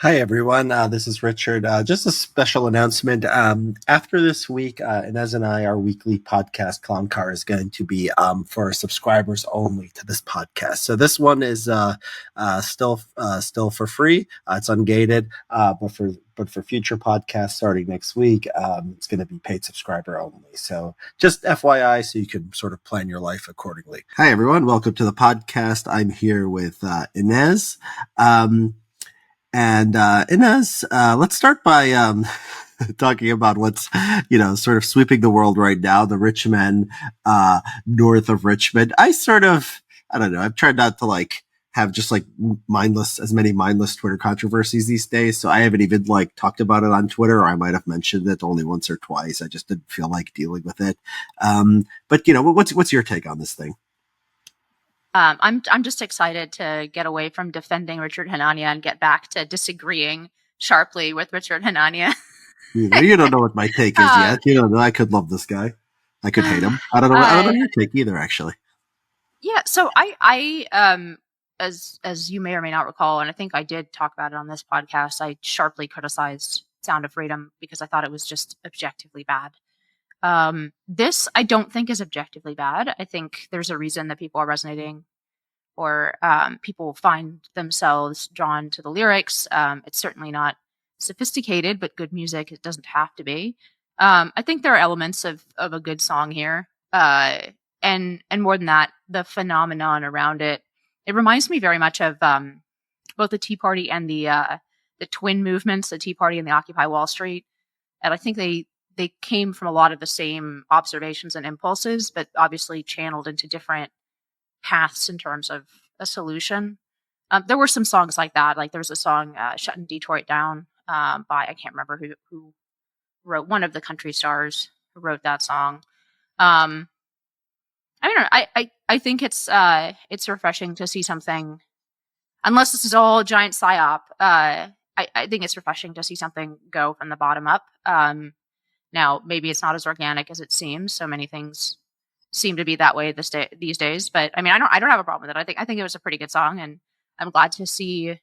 Hi, everyone. This is Richard. Just a special announcement. After this week, Inez and I, our weekly podcast, Clown Car, is going to be for subscribers only to this podcast. So this one is still for free. It's ungated, but for future podcasts starting next week, it's going to be paid subscriber only. So just FYI, so you can sort of plan your life accordingly. Hi, everyone. Welcome to the podcast. I'm here with Inez. And Inez, let's start by talking about what's, sort of sweeping the world right now, the rich men north of Richmond. I don't know, I've tried not to have just as many mindless Twitter controversies these days. So I haven't even talked about it on Twitter, or I might have mentioned it only once or twice. I just didn't feel like dealing with it. But what's your take on this thing? I'm just excited to get away from defending Richard Hanania and get back to disagreeing sharply with Richard Hanania. You don't know what my take is yet. You don't know. I could love this guy. I could hate him. I don't know your take either, actually. Yeah. So I as you may or may not recall, and I think I did talk about it on this podcast, I sharply criticized Sound of Freedom because I thought it was just objectively bad. This I don't think is objectively bad. I think there's a reason that people are resonating, or people find themselves drawn to the lyrics. It's certainly not sophisticated, but good music. It doesn't have to be. I think there are elements of a good song here, and more than that, the phenomenon around it. It reminds me very much of both the Tea Party and the twin movements, the Tea Party and the Occupy Wall Street. And I think they came from a lot of the same observations and impulses, but obviously channeled into different paths in terms of a solution. There were some songs like that. Like there's a song, Shutting Detroit Down, by, I can't remember who wrote, one of the country stars who wrote that song. I don't know. I think it's refreshing to see something, unless this is all a giant psyop. I think it's refreshing to see something go from the bottom up. Now, maybe it's not as organic as it seems. So many things seem to be that way these days. But I mean, I don't have a problem with it. I think it was a pretty good song, and I'm glad to see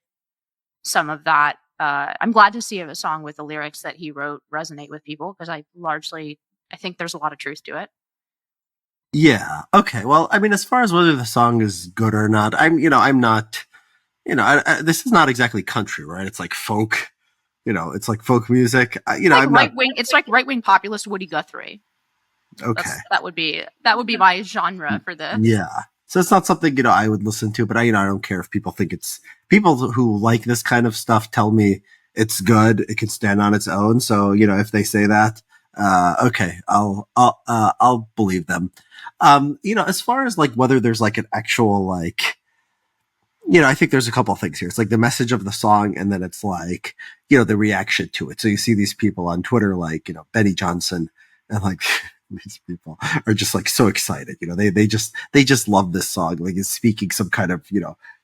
some of that. I'm glad to see a song with the lyrics that he wrote resonate with people, because I think there's a lot of truth to it. Yeah. Okay. Well, I mean, as far as whether the song is good or not, I'm not. This is not exactly country, right? It's like folk. It's like folk music. It's like right wing populist Woody Guthrie. Okay. That would be my genre for this. Yeah. So it's not something, I would listen to, but I don't care if people think people who like this kind of stuff tell me it's good. It can stand on its own. So, if they say that, okay, I'll believe them. As far as whether there's an actual, I think there's a couple of things here. It's the message of the song, and then it's the reaction to it. So you see these people on Twitter, Benny Johnson, and these people are just so excited. They just love this song. It's speaking some kind of,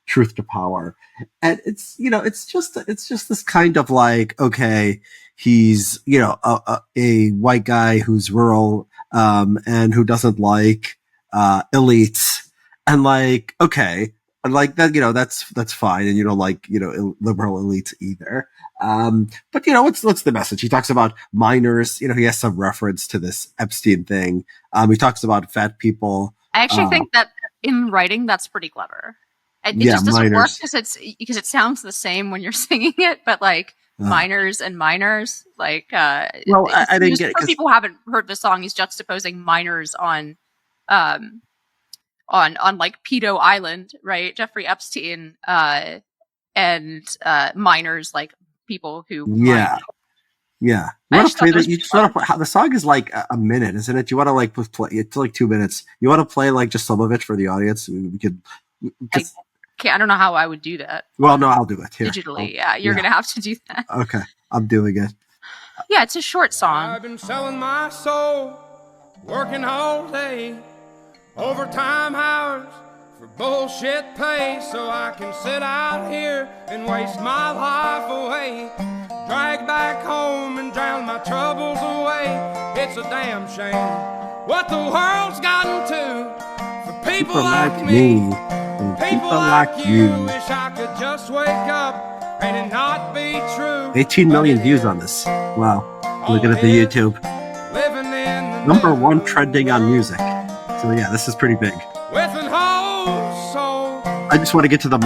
truth to power. And it's, it's just this kind of okay, he's, a white guy who's rural, and who doesn't like, elites, and okay. And that, that's fine. And you don't like, liberal elites either. But what's the message? He talks about minors, he has some reference to this Epstein thing. He talks about fat people. I actually think that in writing, that's pretty clever. It just doesn't work because it sounds the same when you're singing it, but minors and minors, I didn't get it. For people who haven't heard the song, he's juxtaposing minors on Pedo Island, right? Jeffrey Epstein, and minors, people who. Yeah. Yeah. You want to play the song is a minute, isn't it? You want to play it's 2 minutes. You want to play just some of it for the audience? We could. I don't know how I would do that. Well, no, I'll do it here. Digitally. You're going to have to do that. Okay. I'm doing it. Yeah, it's a short song. I've been selling my soul, working all day, overtime hours for bullshit pay, so I can sit out here and waste my life away, drag back home and drown my troubles away. It's a damn shame what the world's gotten to for people like me, people like you. Wish I could just wake up and it not be true. 18 million views on this. Wow. Looking at the YouTube. Living in the Number new one trending on world. music. So yeah, this is pretty big. With an whole soul. I just want to get to the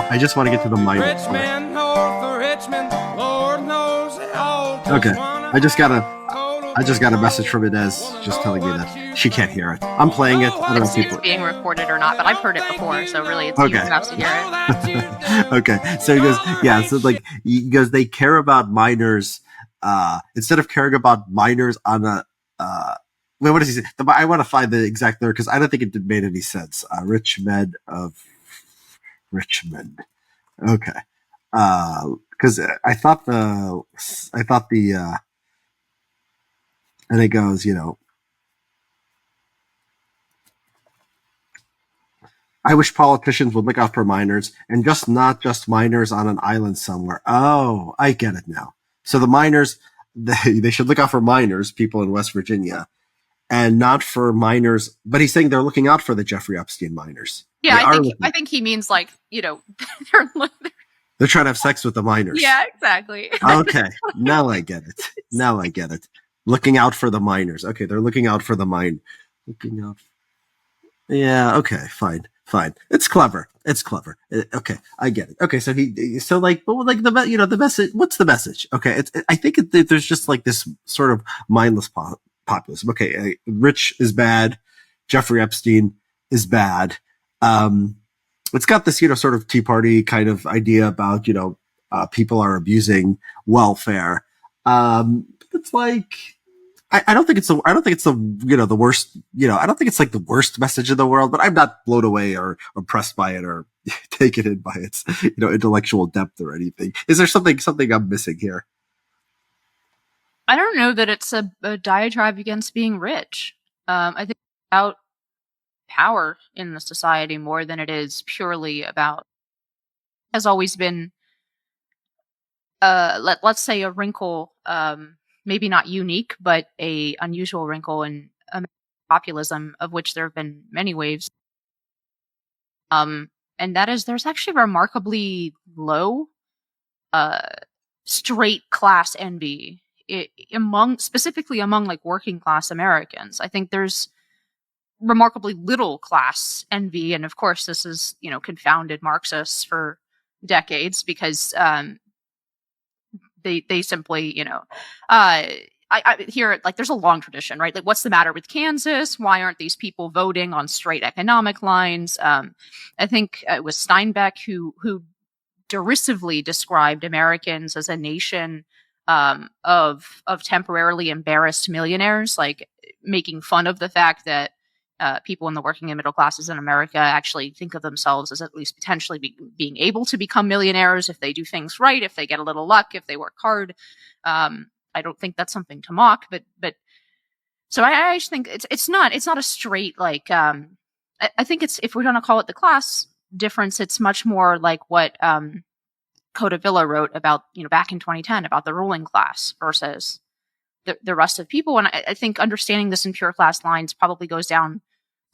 minor. Rich men north of Richmond, Lord knows they all just Okay. wanna I just got a total message from Inez just telling me that she can't hear it. I'm playing it. I don't know if See if people. it's being recorded or not, but I've heard it before, so really it's you Okay. who has to hear it. Okay, so he goes, yeah, so like he goes, they care about minors instead of caring about minors on a wait, what does he say? I want to find the exact lyric because I don't think it made any sense. Rich Men of Richmond. Okay, because I thought the and it goes, I wish politicians would look out for minors and not just minors on an island somewhere. Oh, I get it now. So the minors, they should look out for minors, people in West Virginia, and not for minors. But he's saying they're looking out for the Jeffrey Epstein minors. Yeah, I think he means like, They're trying to have sex with the minors. yeah, exactly. Okay, now I get it. Looking out for the minors. Okay, they're looking out for the looking out. Yeah. Okay. Fine. It's clever. Okay, I get it. Okay, so the message. What's the message? Okay, I think there's just like this sort of mindless populism. Okay, Rich is bad. Jeffrey Epstein is bad. It's got this sort of Tea Party kind of idea about people are abusing welfare. It's like. I don't think it's the the worst, I don't think it's like the worst message in the world, but I'm not blown away or impressed by it or taken in by its, intellectual depth or anything. Is there something I'm missing here? I don't know that it's a diatribe against being rich. I think it's about power in the society more than it is purely about, has always been, let's say a wrinkle, maybe not unique, but a unusual wrinkle in populism, of which there have been many waves. And that is, there's actually remarkably low straight class envy specifically among like working class Americans. I think there's remarkably little class envy, and of course, this is confounded Marxists for decades because they simply, I hear it like there's a long tradition, right? Like, what's the matter with Kansas? Why aren't these people voting on straight economic lines? I think it was Steinbeck who derisively described Americans as a nation of temporarily embarrassed millionaires, like making fun of the fact that people in the working and middle classes in America actually think of themselves as at least potentially being able to become millionaires if they do things right, if they get a little luck, if they work hard. I don't think that's something to mock, but so I just think it's not a straight like I think it's, if we're going to call it the class difference, it's much more like what Coda Villa wrote about back in 2010 about the ruling class versus the rest of people, and I think understanding this in pure class lines probably goes down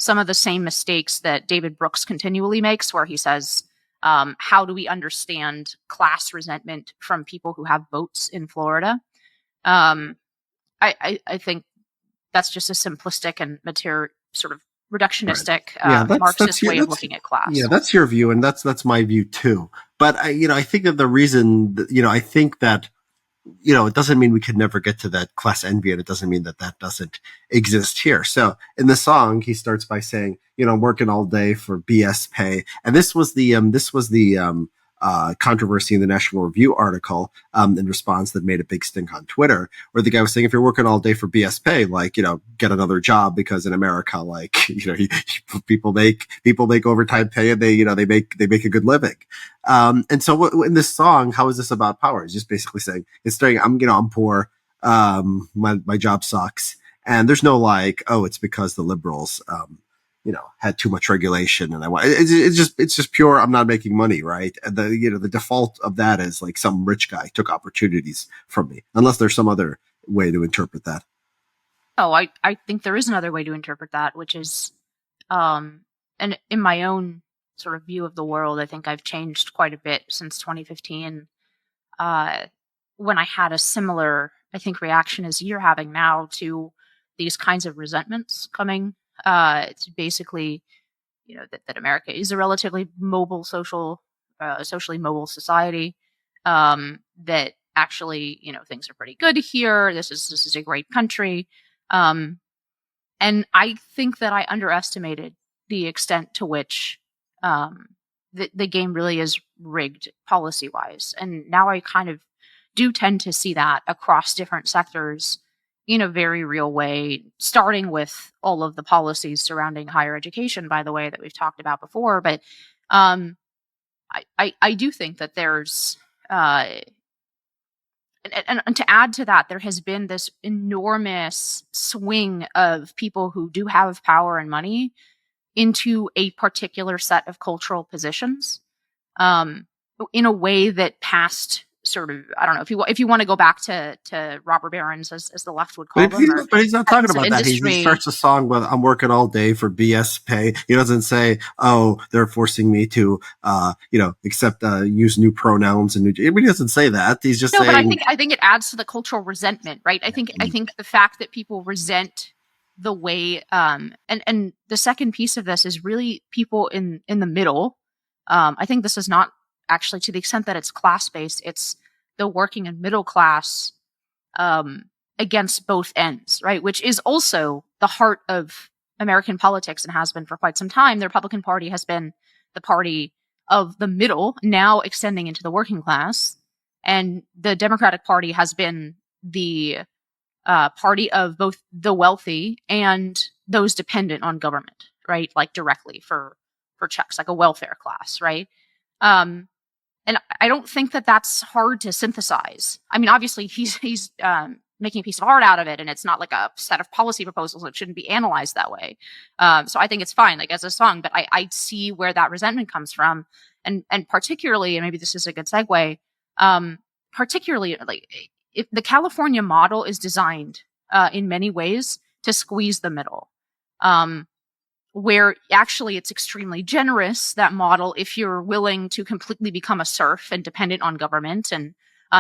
some of the same mistakes that David Brooks continually makes, where he says, how do we understand class resentment from people who have votes in Florida? I think that's just a simplistic and sort of reductionistic Marxist way of looking at class. Yeah, that's your view, and that's my view too. But I think that the reason I think that it doesn't mean we could never get to that class envy, and it doesn't mean that doesn't exist here. So in the song, he starts by saying, I'm working all day for BS pay. And this was the controversy in the National Review article in response that made a big stink on Twitter, where the guy was saying, if you're working all day for BS pay, like, get another job, because in America, like, people make overtime pay, and they make a good living. And so in this song, how is this about power? It's just basically saying, I'm poor. My job sucks. And there's no like, oh, it's because the liberals, had too much regulation, and it's just pure, I'm not making money, right? And the default of that is like some rich guy took opportunities from me, unless there's some other way to interpret that. Oh, I think there is another way to interpret that, which is, and in my own sort of view of the world, I think I've changed quite a bit since 2015. when I had a similar, I think, reaction as you're having now to these kinds of resentments coming. To basically, that America is a relatively mobile socially mobile society. That actually, things are pretty good here. This is a great country. Um, and I think that I underestimated the extent to which the game really is rigged policy wise. And now I kind of do tend to see that across different sectors in a very real way, starting with all of the policies surrounding higher education, by the way, that we've talked about before. But um, I do think that there's uh, and to add to that, there has been this enormous swing of people who do have power and money into a particular set of cultural positions, um, in a way that past sort of, I don't know, if you want to go back to robber barons, as the left would call them, or But he's not talking heads of about that. He industry. starts a song with "I'm working all day for BS pay." He doesn't say, "Oh, they're forcing me to, accept use new pronouns and new." I mean, he doesn't say that. He's just No, but saying, I think it adds to the cultural resentment, right? I think the fact that people resent the way, and the second piece of this is really people in the middle. I think this is not actually, to the extent that it's class based, it's the working and middle class, um, against both ends, right? Which is also the heart of American politics and has been for quite some time. The Republican Party has been the party of the middle, now extending into the working class, and the Democratic Party has been the party of both the wealthy and those dependent on government, right? Like directly for checks, like a welfare class, right? Um, and I don't think that that's hard to synthesize. I mean, obviously, he's making a piece of art out of it, and it's not like a set of policy proposals. It shouldn't be analyzed that way. So I think it's fine, like as a song. But I see where that resentment comes from, and particularly, and maybe this is a good segue. Particularly, like if the California model is designed in many ways to squeeze the middle. Um, where actually it's extremely generous, that model, if you're willing to completely become a serf and dependent on government. And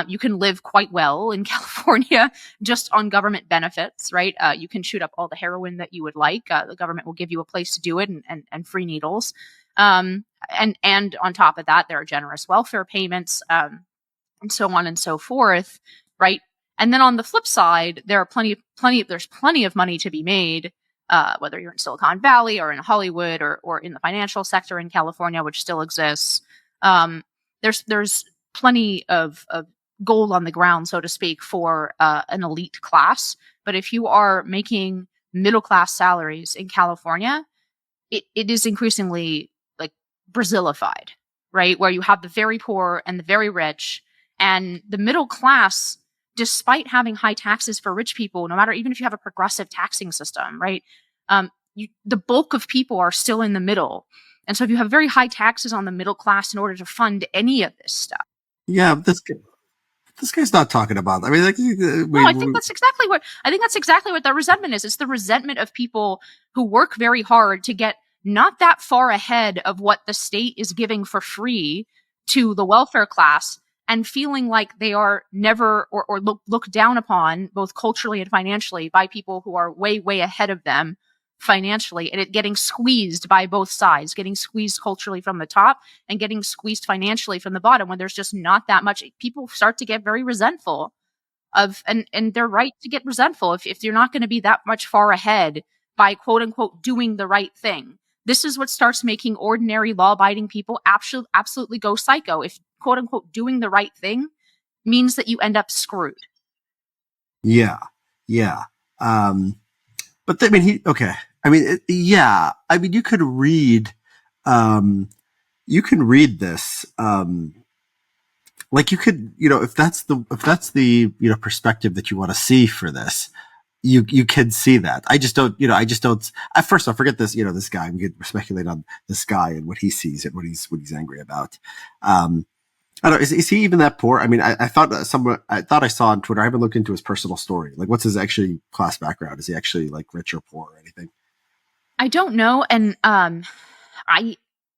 you can live quite well in California just on government benefits, right? You can shoot up all the heroin that you would like. The government will give you a place to do it, and free needles. And on top of that, there are generous welfare payments, and so on and so forth, right? And then on the flip side, there are there's plenty of money to be made, whether you're in Silicon Valley or in Hollywood, or in the financial sector in California, which still exists. There's plenty of gold on the ground, so to speak, for an elite class. But if you are making middle class salaries in California, it is increasingly like Brazilified, right? Where you have the very poor and the very rich, and the middle class, despite having high taxes for rich people, no matter, even if you have a progressive taxing system, right? The bulk of people are still in the middle. And so if you have very high taxes on the middle class in order to fund any of this stuff. "Yeah, this guy's not talking about." I mean, like, No, I think that's exactly what the resentment is. It's the resentment of people who work very hard to get not that far ahead of what the state is giving for free to the welfare class, and feeling like they are never, or looked down upon both culturally and financially by people who are way, way ahead of them financially, and it getting squeezed by both sides, getting squeezed culturally from the top and getting squeezed financially from the bottom, when there's just not that much. People start to get very resentful of, and they're right to get resentful if you're not going to be that much far ahead by quote unquote doing the right thing. This is what starts making ordinary law abiding people absolutely go psycho. If quote unquote doing the right thing means that you end up screwed. yeah, yeah. Um, but I mean, okay. I mean, yeah. I mean, um, you can read this. Like you could, if that's the perspective that you want to see for this, you can see that. I just don't, I just don't. At first, I forget this. This guy. We could speculate on this guy and what he sees and what he's angry about. I don't know. Is he even that poor? I mean, I thought I saw on Twitter. I haven't looked into his personal story. Like, what's his actually class background? Is he actually like rich or poor or anything? I don't know, and I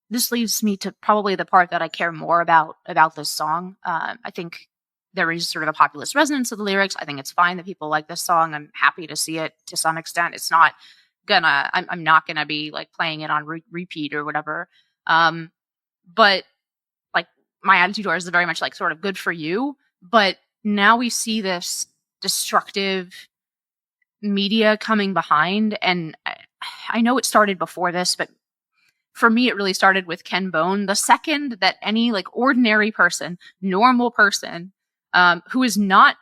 this leads me to probably the part that I care more about this song. I think there is sort of a populist resonance of the lyrics. I think it's fine that people like this song. I'm happy to see it to some extent. It's not I'm not gonna be like playing it on repeat or whatever. But like my attitude towards it is very much like sort of good for you. But now we see this destructive media coming behind, and I know it started before this, but for me, it really started with Ken Bone. The second that any like ordinary person, normal person, who is not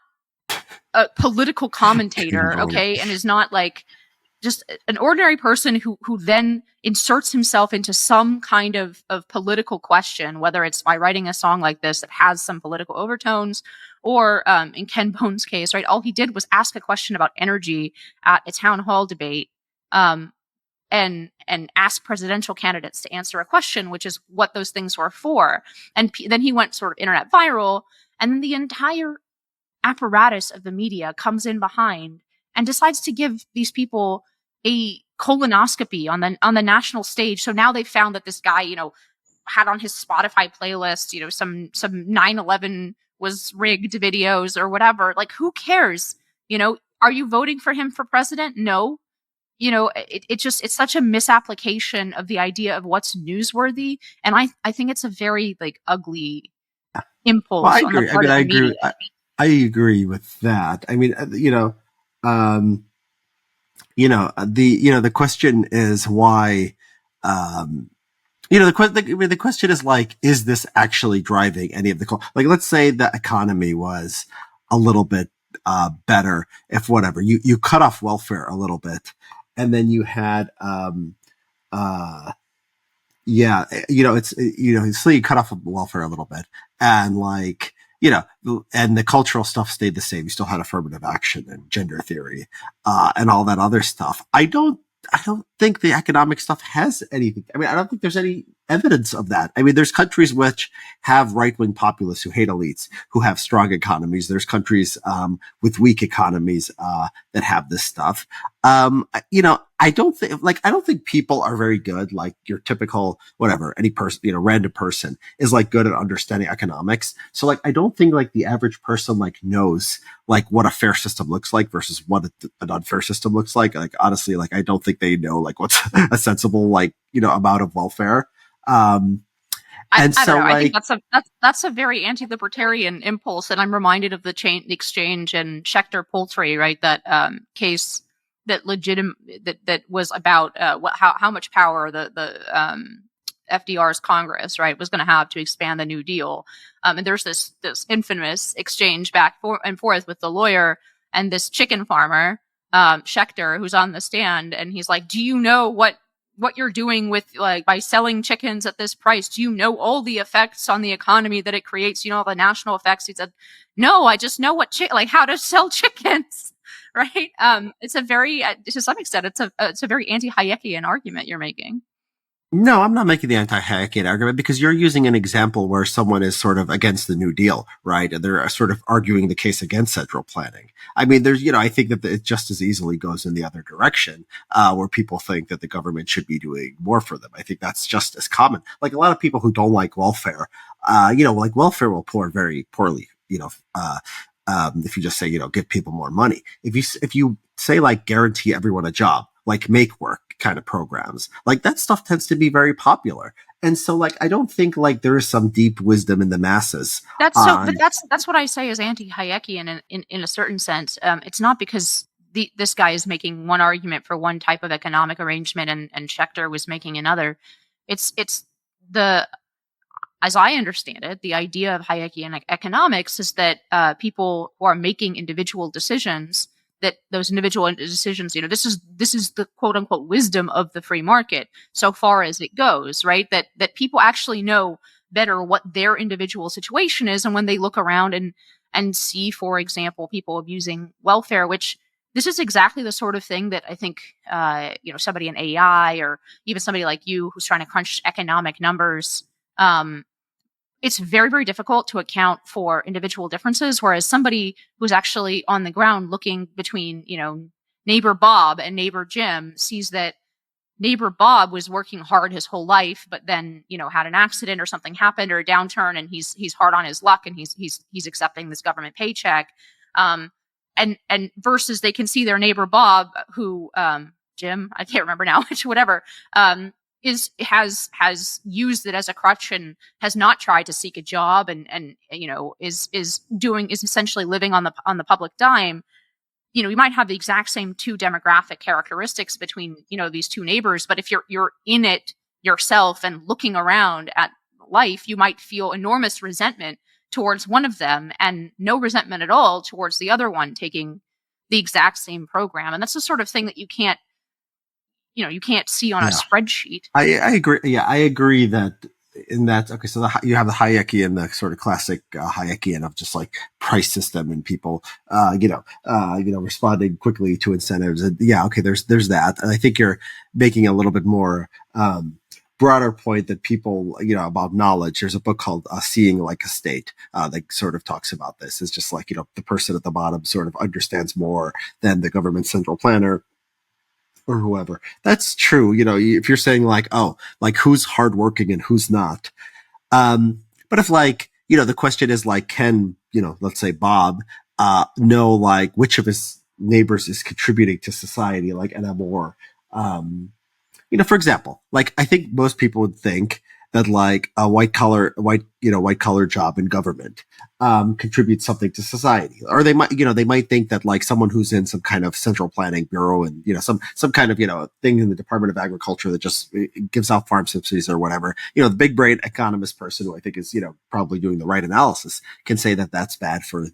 a political commentator, okay, and is not like just an ordinary person who then inserts himself into some kind of political question, whether it's by writing a song like this that has some political overtones, or in Ken Bone's case, right, all he did was ask a question about energy at a town hall debate, and ask presidential candidates to answer a question, which is what those things were for. And then he went sort of internet viral, and then the entire apparatus of the media comes in behind and decides to give these people a colonoscopy on the national stage. So now they've found that this guy, had on his Spotify playlist, some 9/11 was rigged videos or whatever. Like, who cares? Are you voting for him for president? No. It's such a misapplication of the idea of what's newsworthy. And I think it's a very like ugly impulse. Well, I on agree. the part of the media. I agree with that. I mean, the question is why, the question is like, is this actually driving any of the, like, let's say the economy was a little bit, better if whatever, you cut off welfare a little bit, and then you had, so you cut off welfare a little bit, and like, and the cultural stuff stayed the same. You still had affirmative action and gender theory, and all that other stuff. I don't think the economic stuff has anything. I mean, I don't think there's any evidence of that. I mean, there's countries which have right-wing populists who hate elites, who have strong economies. There's countries, with weak economies, that have this stuff. I don't think people are very good. Like your typical, whatever, any person, random person is like good at understanding economics. So like, I don't think like the average person like knows like what a fair system looks like versus what an unfair system looks like. Like, honestly, like, I don't think they know like what's a sensible, like, amount of welfare. I don't know. I think that's a very anti-libertarian impulse, and I'm reminded of the exchange and Schechter Poultry, right? That case that that was about how much power the FDR's Congress, right, was going to have to expand the New Deal, and there's this infamous exchange back and forth with the lawyer and this chicken farmer, Schechter, who's on the stand, and he's like, "Do you know what you're doing with like by selling chickens at this price? Do you know all the effects on the economy that it creates? All the national effects?" He said, "No, I just know how to sell chickens." Right? It's a very, to some extent, it's a very anti-Hayekian argument you're making. No, I'm not making the anti-Hayekian argument, because you're using an example where someone is sort of against the New Deal, right? And they're sort of arguing the case against central planning. I mean, there's, I think that it just as easily goes in the other direction, where people think that the government should be doing more for them. I think that's just as common. Like a lot of people who don't like welfare, like welfare will pour very poorly, if you just say, give people more money. If you say like guarantee everyone a job, like make work kind of programs, like that stuff tends to be very popular. And so like, I don't think like there is some deep wisdom in the masses. But that's what I say is anti-Hayekian in a certain sense. It's not because this guy is making one argument for one type of economic arrangement and Schechter was making another. It's as I understand it, the idea of Hayekian economics is that people who are making individual decisions, that those individual decisions, this is the quote unquote wisdom of the free market, so far as it goes, right? That people actually know better what their individual situation is, and when they look around and see, for example, people abusing welfare, which this is exactly the sort of thing that I think, somebody in AI or even somebody like you who's trying to crunch economic numbers, it's very, very difficult to account for individual differences. Whereas somebody who's actually on the ground looking between, neighbor Bob and neighbor Jim sees that neighbor Bob was working hard his whole life, but then, had an accident or something happened or a downturn, and he's hard on his luck, and he's accepting this government paycheck. And versus they can see their neighbor Bob, who, Jim, I can't remember now, whatever, has used it as a crutch and has not tried to seek a job, and is essentially living on the public dime. You might have the exact same two demographic characteristics between, these two neighbors, but if you're in it yourself and looking around at life, you might feel enormous resentment towards one of them and no resentment at all towards the other one taking the exact same program. And that's the sort of thing that you can't see on a spreadsheet. I agree. Yeah, I agree that in that. Okay, so you have the Hayekian, the sort of classic Hayekian of just like price system and people, responding quickly to incentives. And yeah, okay, there's that. And I think you're making a little bit more broader point that people, about knowledge. There's a book called Seeing Like a State that sort of talks about this. It's just like, the person at the bottom sort of understands more than the government central planner or whoever. That's true. If you're saying like, oh, like who's hardworking and who's not. But if like, the question is like, can, let's say Bob, know like which of his neighbors is contributing to society, like, and have more, for example, like I think most people would think that like a white collar job in government contributes something to society, or they might think that like someone who's in some kind of central planning bureau and some kind of thing in the Department of Agriculture that just gives out farm subsidies or whatever, the big brain economist person who I think is probably doing the right analysis can say that that's bad for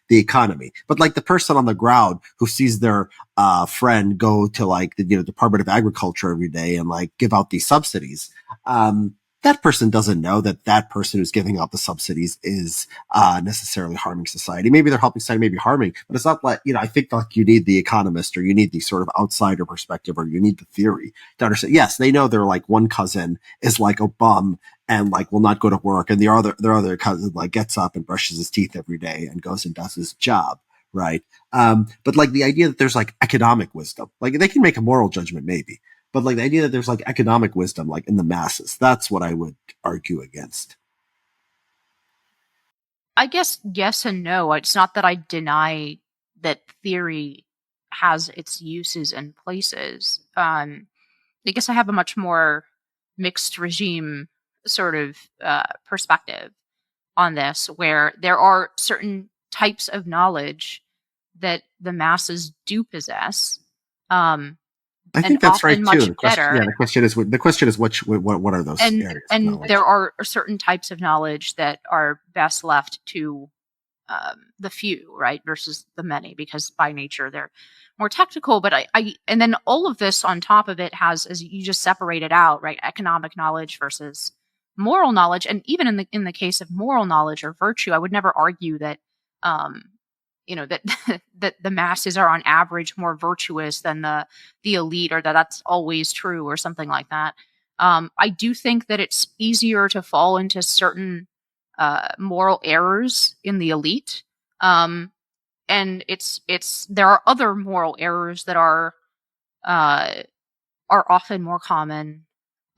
the economy. But like the person on the ground who sees their friend go to like the Department of Agriculture every day and like give out these subsidies, that person doesn't know that that person who's giving out the subsidies is necessarily harming society. Maybe they're helping society, maybe harming, but it's not like, I think like you need the economist, or you need the sort of outsider perspective, or you need the theory to understand. Yes, they know they're like one cousin is like a bum and like will not go to work, and their other cousin like gets up and brushes his teeth every day and goes and does his job. Right. But like the idea that there's like economic wisdom, like they can make a moral judgment maybe, but like the idea that there's like economic wisdom, like in the masses, that's what I would argue against. I guess yes and no. It's not that I deny that theory has its uses and places. I guess I have a much more mixed regime sort of perspective on this, where there are certain types of knowledge that the masses do possess. I think that's right too. The question is what are those areas? And there are certain types of knowledge that are best left to the few, right, versus the many, because by nature they're more technical. But and then all of this on top of it has, as you just separated out, right, economic knowledge versus moral knowledge. And even in the case of moral knowledge or virtue, I would never argue that that the masses are on average more virtuous than the elite, or that's always true or something like that. I do think that it's easier to fall into certain moral errors in the elite. And there are other moral errors that are often more common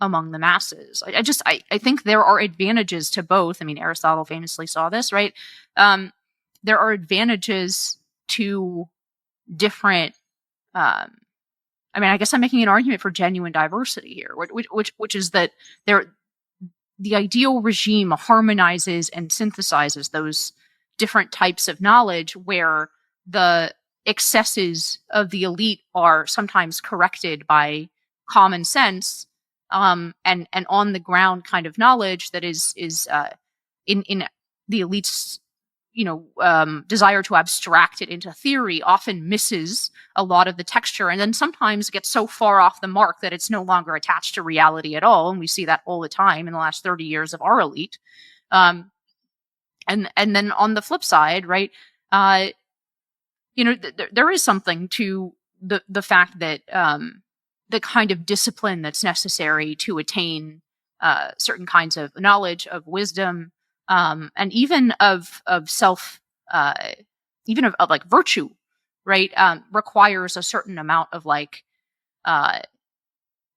among the masses. I think there are advantages to both. I mean, Aristotle famously saw this, right? There are advantages to different. I guess I'm making an argument for genuine diversity here, which is that the ideal regime harmonizes and synthesizes those different types of knowledge, where the excesses of the elite are sometimes corrected by common sense, and on the ground kind of knowledge that is in the elite's desire to abstract it into theory often misses a lot of the texture, and then sometimes gets so far off the mark that it's no longer attached to reality at all. And we see that all the time in the last 30 years of our elite. And then on the flip side, right, there is something to the fact that the kind of discipline that's necessary to attain certain kinds of knowledge, of wisdom, and even of self, even of like virtue, right, requires a certain amount of like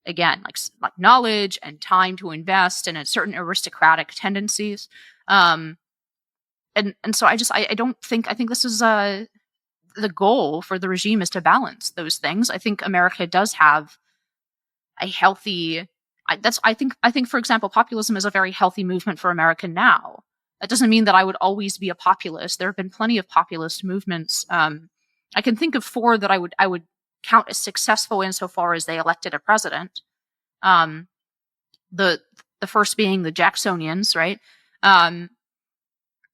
again, like knowledge and time to invest and a certain aristocratic tendencies. And so I don't think, I think this is the goal for the regime is to balance those things. I think America does have a healthy, I think, for example, populism is a very healthy movement for America now. That doesn't mean that I would always be a populist. There have been plenty of populist movements. I can think of 4 that I would count as successful insofar as they elected a president. The first being the Jacksonians, right?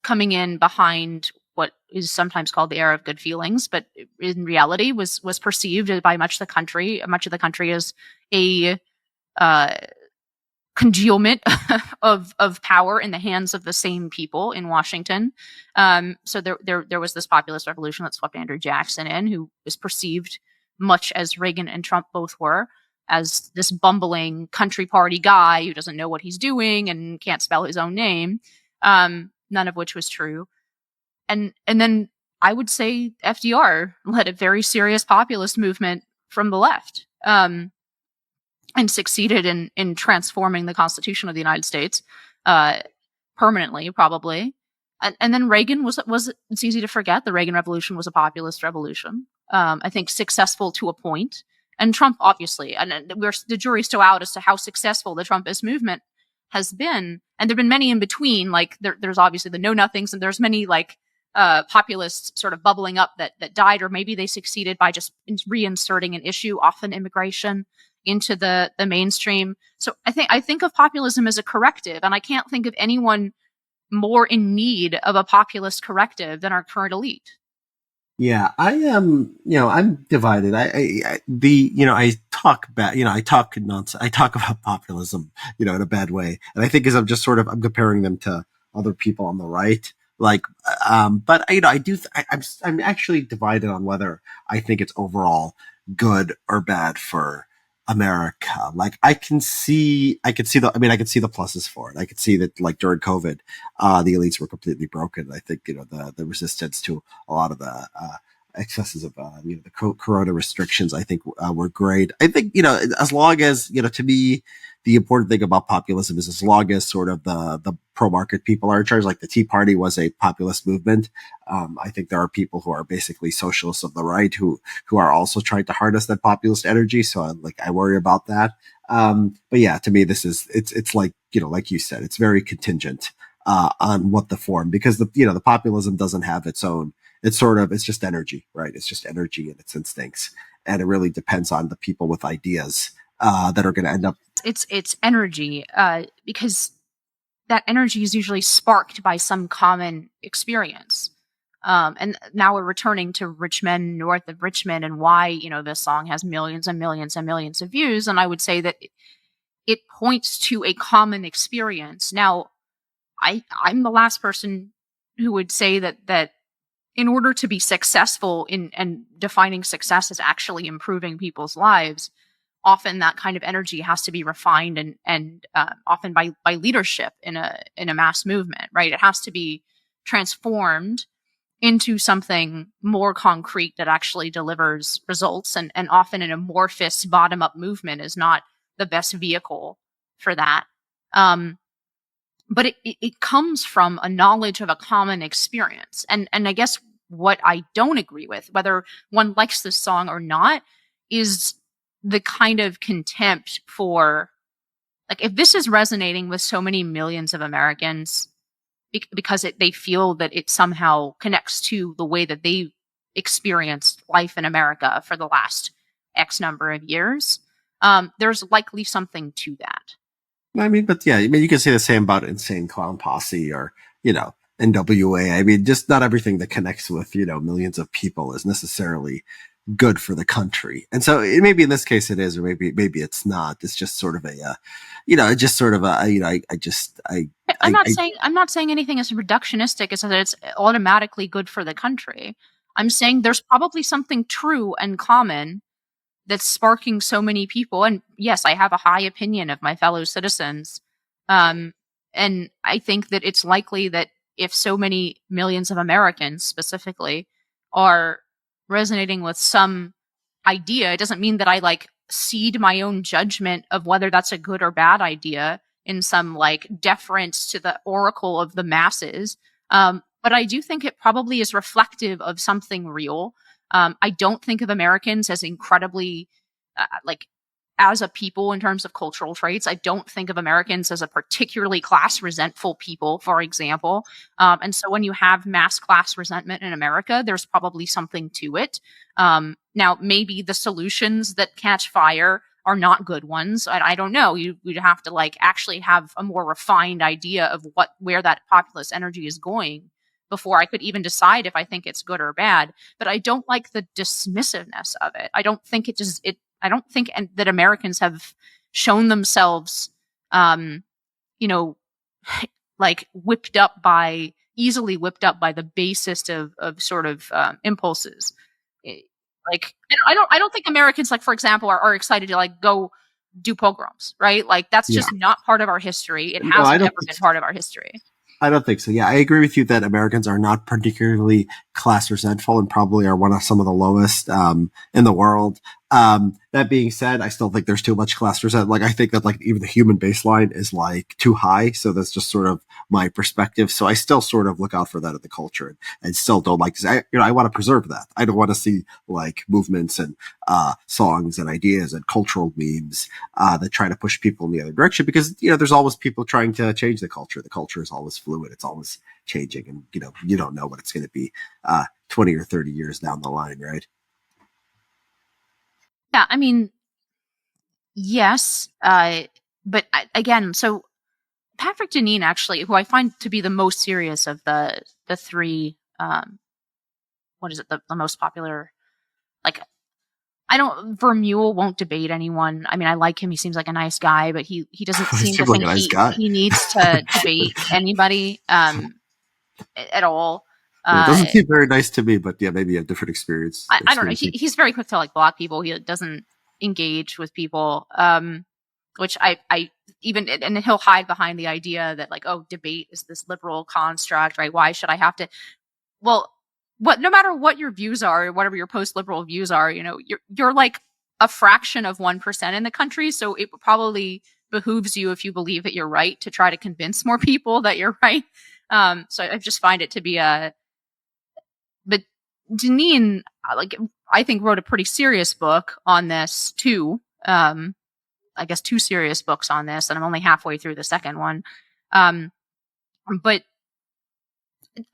Coming in behind what is sometimes called the era of good feelings, but in reality was perceived by much of the country as a congealment of power in the hands of the same people in Washington. So there was this populist revolution that swept Andrew Jackson in, who was perceived, much as Reagan and Trump both were, as this bumbling country party guy who doesn't know what he's doing and can't spell his own name. None of which was true. And then I would say FDR led a very serious populist movement from the left, and succeeded in transforming the Constitution of the United States permanently, probably. And then Reagan was it's easy to forget the Reagan Revolution was a populist revolution. I think successful to a point. And Trump, obviously, and the jury's still out as to how successful the Trumpist movement has been. And there've been many in between. Like there's obviously the know nothings, and there's many like populists sort of bubbling up that died, or maybe they succeeded by just reinserting an issue, often immigration, into the mainstream. So I think of populism as a corrective, and I can't think of anyone more in need of a populist corrective than our current elite. Yeah, I am. I'm divided. I talk nonsense. I talk about populism, in a bad way, and I think as I'm comparing them to other people on the right. Like, but I do. I'm actually divided on whether I think it's overall good or bad for America. Like, I could see the pluses for it. I could see that, like, during COVID, the elites were completely broken. I think, the resistance to a lot of the, excesses of, the corona restrictions, I think, were great. I think, as long as, to me, the important thing about populism is as long as sort of the pro-market people are in charge, like the Tea Party was a populist movement. I think there are people who are basically socialists of the right who are also trying to harness that populist energy. So I worry about that. But yeah, to me, it's like, like you said, it's very contingent, on what the form, because the populism doesn't have its own, it's just energy, right? It's just energy and its instincts. And it really depends on the people with ideas, that are going to end up. It's energy, because that energy is usually sparked by some common experience. And now we're returning to Men North of Richmond, and why, this song has millions and millions and millions of views. And I would say that it points to a common experience. Now, I'm the last person who would say that in order to be successful and defining success as actually improving people's lives, often that kind of energy has to be refined and often by leadership in a mass movement, right? It has to be transformed into something more concrete that actually delivers results, and often an amorphous bottom-up movement is not the best vehicle for that. But it comes from a knowledge of a common experience. And I guess what I don't agree with, whether one likes this song or not, is the kind of contempt for, like, if this is resonating with so many millions of Americans because they feel that it somehow connects to the way that they experienced life in America for the last X number of years, there's likely something to that. I mean, but yeah, you can say the same about Insane Clown Posse or, NWA. I mean, just not everything that connects with, millions of people is necessarily good for the country. And so maybe in this case it is, or maybe it's not. It's just sort of I'm not saying anything as reductionistic as that it's automatically good for the country. I'm saying there's probably something true and common that's sparking so many people. And yes, I have a high opinion of my fellow citizens. And I think that it's likely that if so many millions of Americans specifically are resonating with some idea, it doesn't mean that I cede my own judgment of whether that's a good or bad idea in some like deference to the oracle of the masses. But I do think it probably is reflective of something real. I don't think of Americans as incredibly like as a people in terms of cultural traits. I don't think of Americans as a particularly class resentful people, for example. And so when you have mass class resentment in America, there's probably something to it. Now, maybe the solutions that catch fire are not good ones. I don't know. You'd have to like actually have a more refined idea of where that populist energy is going before I could even decide if I think it's good or bad. But I don't like the dismissiveness of it. I don't think I don't think that Americans have shown themselves, you know, like easily whipped up by the basest of sort of impulses. Like I don't think Americans, like for example, are excited to like go do pogroms, right? Like that's just not part of our history. It hasn't ever been part of our history. I don't think so. Yeah, I agree with you that Americans are not particularly class resentful and probably are one of some of the lowest in the world. That being said, I still think there's too much class resentment. Like I think that like even the human baseline is like too high. So that's just sort of my perspective. So I still sort of look out for that in the culture and still don't like to. I want to preserve that. I don't want to see like movements and songs and ideas and cultural memes that try to push people in the other direction because there's always people trying to change the culture. The culture is always fluid. It's always changing, and you don't know what it's going to be 20 or 30 years down the line, right? Yeah, I mean, yes, but again, so Patrick Deneen, actually, who I find to be the most serious of the three, what is it, the most popular, like, Vermeulen won't debate anyone. I mean, I like him. He seems like a nice guy, but he doesn't seem to think he needs to debate anybody at all. It doesn't seem very nice to me, but yeah, maybe a different experience. I don't know. He's very quick to like block people. He doesn't engage with people, which I even, and he'll hide behind the idea that like, oh, debate is this liberal construct, right? Why should I have to? Well, no matter what your views are, or whatever your post-liberal views are, you're like a fraction of 1% in the country, so it probably behooves you, if you believe that you're right, to try to convince more people that you're right. So I just find it to be but Deneen, like, I think wrote a pretty serious book on this too. I guess 2 serious books on this, and I'm only halfway through the second one. But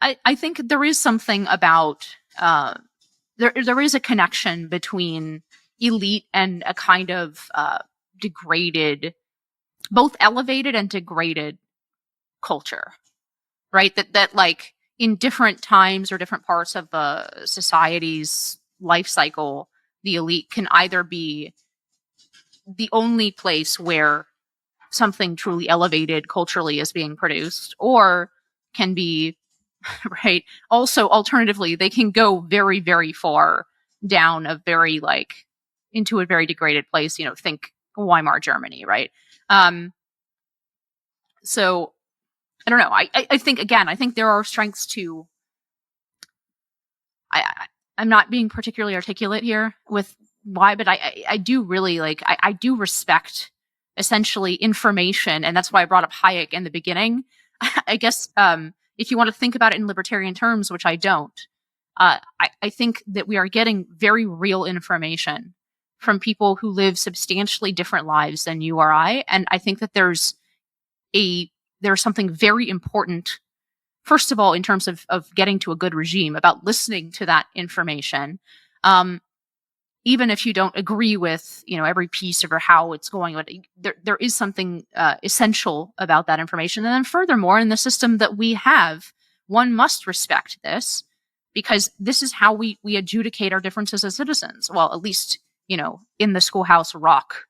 I think there is something about there is a connection between elite and a kind of degraded, both elevated and degraded culture, right? That like in different times or different parts of the society's life cycle, the elite can either be the only place where something truly elevated culturally is being produced, or can be, right, also alternatively, they can go very, very far down a very like into a very degraded place, think Weimar Germany, right? So I don't know. I think, again, I think there are strengths to. I'm not being particularly articulate here with why, but I do really like. I do respect essentially information, and that's why I brought up Hayek in the beginning. I guess if you want to think about it in libertarian terms, which I don't, I think that we are getting very real information from people who live substantially different lives than you or I, and I think that there's something very important, first of all, in terms of getting to a good regime, about listening to that information, even if you don't agree with every piece or how it's going. But there is something essential about that information. And then furthermore, in the system that we have, one must respect this, because this is how we adjudicate our differences as citizens. Well, at least in the schoolhouse rock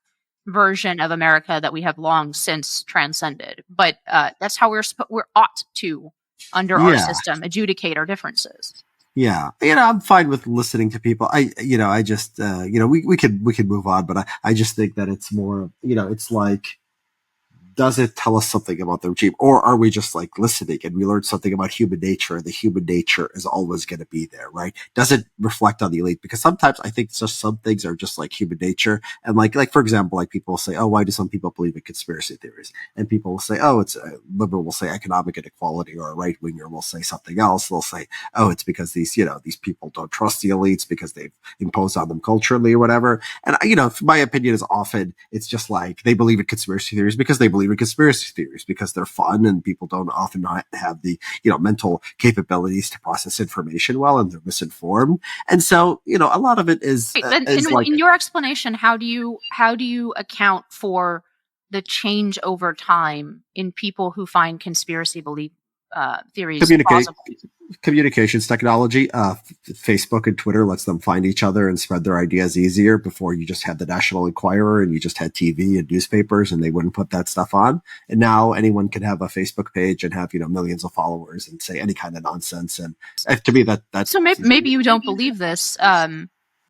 version of America that we have long since transcended. But that's how we're ought to, under our system, adjudicate our differences. Yeah, I'm fine with listening to people. I just, we could move on, but I just think that it's more, it's like does it tell us something about the regime, or are we just like listening and we learned something about human nature, and the human nature is always going to be there, right? Does it reflect on the elite? Because sometimes I think just some things are just like human nature, and like for example, like people will say, oh, why do some people believe in conspiracy theories? And people will say, oh, it's a liberal will say economic inequality, or a right winger will say something else. They'll say, oh, it's because these people don't trust the elites because they've imposed on them culturally or whatever. And my opinion is often it's just like they believe in conspiracy theories because they believe in conspiracy theories because they're fun, and people don't often not have the mental capabilities to process information well, and they're misinformed. And so a lot of it is, in your explanation, how do you account for the change over time in people who find conspiracy belief theories plausible? Communications technology. Facebook and Twitter lets them find each other and spread their ideas easier. Before, you just had the National Enquirer and you just had TV and newspapers, and they wouldn't put that stuff on. And now anyone can have a Facebook page and have millions of followers and say any kind of nonsense. And to me, that's so maybe you don't believe this,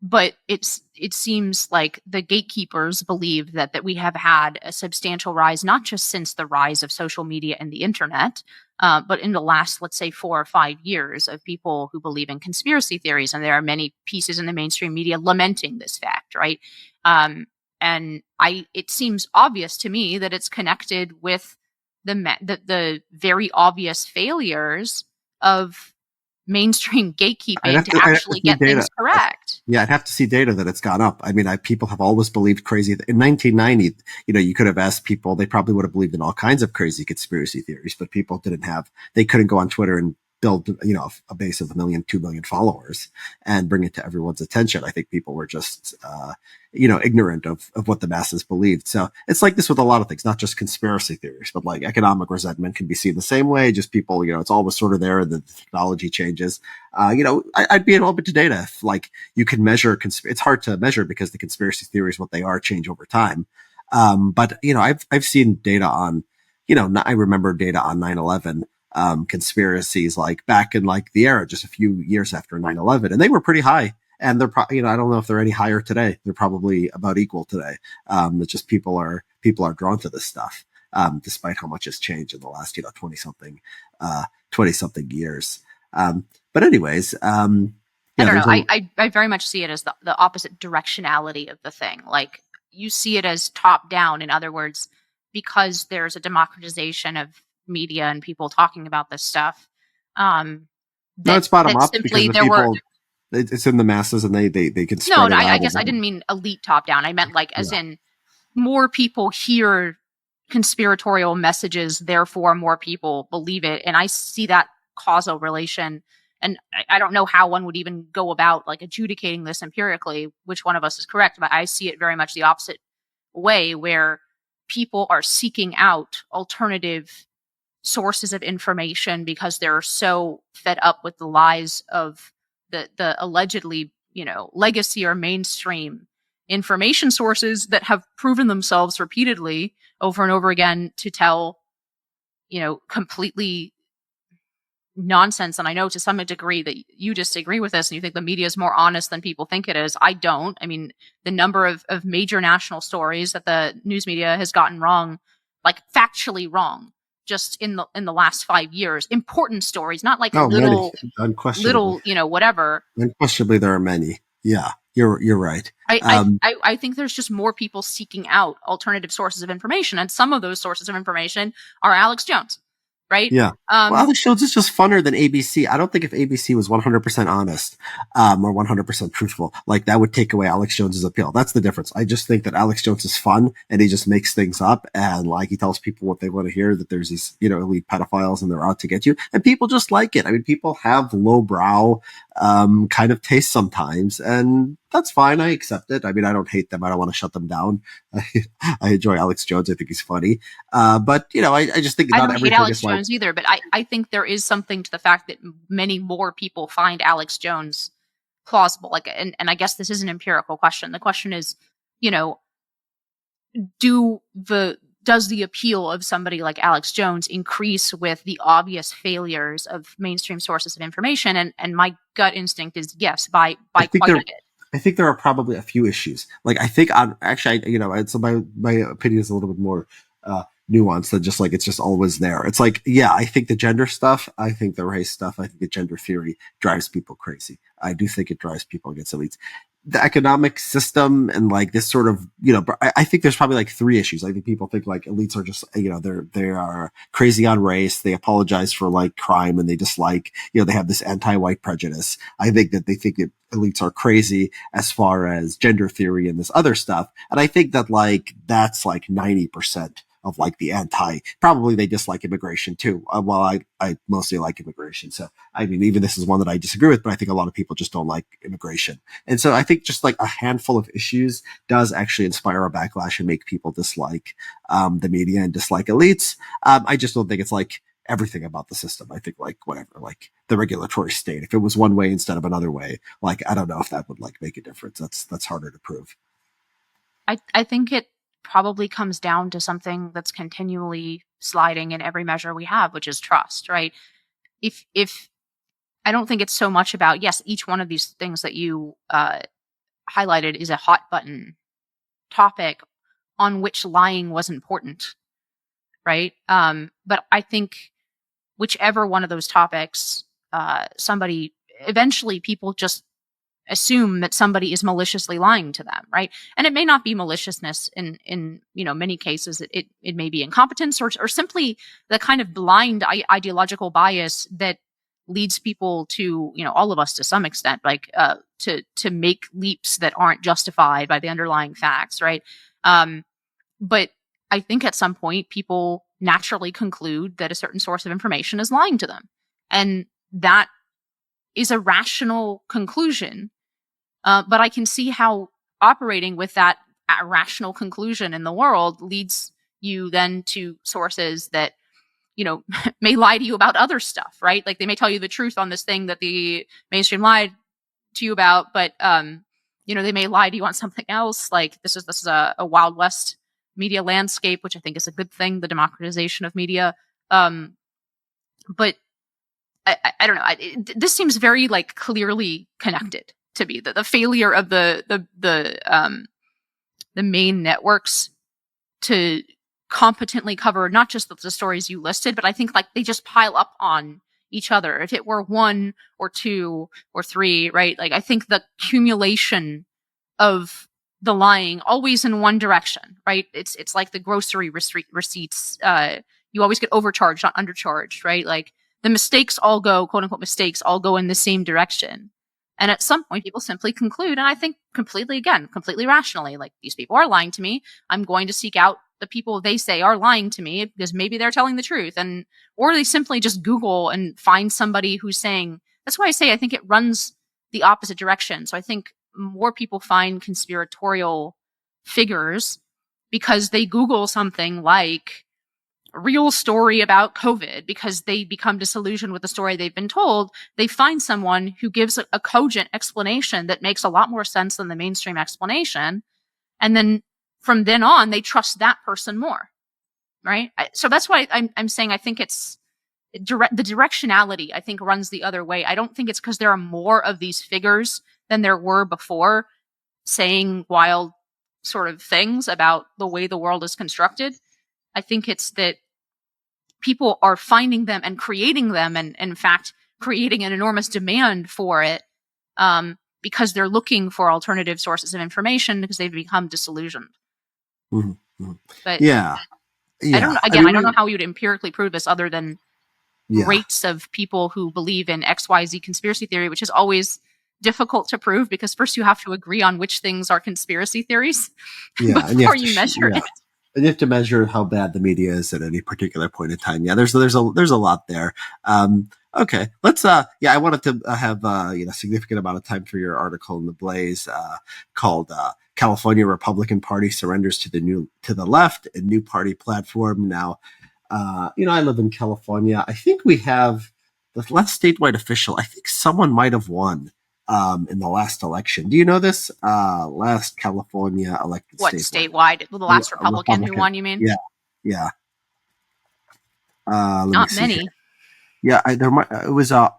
but it seems like the gatekeepers believe that we have had a substantial rise, not just since the rise of social media and the internet, but in the last, let's say, 4 or 5 years, of people who believe in conspiracy theories. And there are many pieces in the mainstream media lamenting this fact, right? And it seems obvious to me that it's connected with the very obvious failures of mainstream gatekeeping to actually get things correct. Yeah, I'd have to see data that it's gone up. I mean, people have always believed crazy. In 1990, you could have asked people, they probably would have believed in all kinds of crazy conspiracy theories, but people they couldn't go on Twitter and build, a base of 1 million, 2 million followers and bring it to everyone's attention. I think people were just, ignorant of what the masses believed. So it's like this with a lot of things, not just conspiracy theories, but like economic resentment can be seen the same way. Just people, it's always sort of there, and the technology changes. I'd be open to data. If, like, you can measure, it's hard to measure because the conspiracy theories, what they are, change over time. But I've seen data on, I remember data on 9/11. Conspiracies like back in like the era, just a few years after 9/11, and they were pretty high. And they're I don't know if they're any higher today. They're probably about equal today. It's just people are drawn to this stuff, despite how much has changed in the last 20 something years. But anyways, I don't know. I very much see it as the opposite directionality of the thing. Like, you see it as top down. In other words, because there's a democratization of media and people talking about this stuff. No, it's bottom up because it's in the masses, and they can spread it out. I guess I didn't mean elite top down. I meant as in more people hear conspiratorial messages, therefore more people believe it. And I see that causal relation. And I don't know how one would even go about like adjudicating this empirically, which one of us is correct, but I see it very much the opposite way, where people are seeking out alternative sources of information because they're so fed up with the lies of the allegedly, legacy or mainstream information sources that have proven themselves repeatedly over and over again to tell, completely nonsense. And I know to some degree that you disagree with this and you think the media is more honest than people think it is. I don't. I mean, the number of major national stories that the news media has gotten wrong, like factually wrong, just in the last 5 years, important stories, not like little, whatever. Unquestionably, there are many. Yeah, you're right. I think there's just more people seeking out alternative sources of information, and some of those sources of information are Alex Jones, right? Yeah. Well, Alex Jones is just funner than ABC. I don't think if ABC was 100% honest, or 100% truthful, like that would take away Alex Jones's appeal. That's the difference. I just think that Alex Jones is fun, and he just makes things up, and like he tells people what they want to hear, that there's these, elite pedophiles and they're out to get you, and people just like it. I mean, people have lowbrow, kind of taste sometimes, and that's fine. I accept it. I mean, I don't hate them. I don't want to shut them down. I enjoy Alex Jones. I think he's funny. But I just think I don't hate Alex Jones either. But I think there is something to the fact that many more people find Alex Jones plausible. Like, and I guess this is an empirical question. The question is, does the appeal of somebody like Alex Jones increase with the obvious failures of mainstream sources of information? And my gut instinct is yes, by quite a bit. I think there are probably a few issues. Like, I think so my opinion is a little bit more nuance that just like it's just always there. It's like, yeah, I think the gender stuff, I think the race stuff, I think the gender theory drives people crazy. I do think it drives people against elites. The economic system and like this sort of, I think there's probably like three issues. I think people think like elites are just, they are crazy on race. They apologize for like crime and they dislike, they have this anti-white prejudice. I think that they think that elites are crazy as far as gender theory and this other stuff. And I think that like, that's like 90% of like the probably they dislike immigration too. Well, I mostly like immigration. So, I mean, even this is one that I disagree with, but I think a lot of people just don't like immigration. And so I think just like a handful of issues does actually inspire a backlash and make people dislike, the media and dislike elites. I just don't think it's like everything about the system. I think like whatever, like the regulatory state, if it was one way instead of another way, like, I don't know if that would like make a difference. That's harder to prove. I think it probably comes down to something that's continually sliding in every measure we have, which is trust, right? If I don't think it's so much about, yes, each one of these things that you highlighted is a hot button topic on which lying was important, right? But I think whichever one of those topics, eventually people just assume that somebody is maliciously lying to them, right? And it may not be maliciousness in many cases. It may be incompetence or simply the kind of blind ideological bias that leads people to, all of us to some extent, like to make leaps that aren't justified by the underlying facts, right? But I think at some point people naturally conclude that a certain source of information is lying to them, and that is a rational conclusion. But I can see how operating with that rational conclusion in the world leads you then to sources that, may lie to you about other stuff, right? Like they may tell you the truth on this thing that the mainstream lied to you about, but, they may lie to you on something else. Like this is a Wild West media landscape, which I think is a good thing, the democratization of media. But I don't know. This seems very like clearly connected to me. The failure of the main networks to competently cover not just the stories you listed, but I think like they just pile up on each other. If it were one or two or three, right? Like I think the accumulation of the lying always in one direction, right? It's like the grocery receipts. You always get overcharged, not undercharged, right? Like the mistakes all go, quote unquote mistakes, all go in the same direction. And at some point, people simply conclude, and I think completely rationally, like these people are lying to me. I'm going to seek out the people they say are lying to me because maybe they're telling the truth. Or they simply just Google and find somebody who's saying, that's why I say I think it runs the opposite direction. So I think more people find conspiratorial figures because they Google something like real story about COVID because they become disillusioned with the story they've been told. They find someone who gives a cogent explanation that makes a lot more sense than the mainstream explanation. And then from then on, they trust that person more. Right. So that's why I'm saying I think it's the directionality, I think, runs the other way. I don't think it's because there are more of these figures than there were before saying wild sort of things about the way the world is constructed. I think it's that people are finding them and creating them, and in fact, creating an enormous demand for it because they're looking for alternative sources of information because they've become disillusioned. Mm-hmm. But yeah. I don't know how we would empirically prove this other than rates of people who believe in XYZ conspiracy theory, which is always difficult to prove because first you have to agree on which things are conspiracy theories before you measure it. And you have to measure how bad the media is at any particular point in time. Yeah, there's a lot there. Okay, let's. I wanted to have significant amount of time for your article in the Blaze called "California Republican Party Surrenders to the Left: A New Party Platform." Now, I live in California. I think we have the last statewide official. I think someone might have won in the last election. Do you know this? Last California elected statewide? The last Republican who won, you mean? Yeah. Not many. Yeah, it was Arnold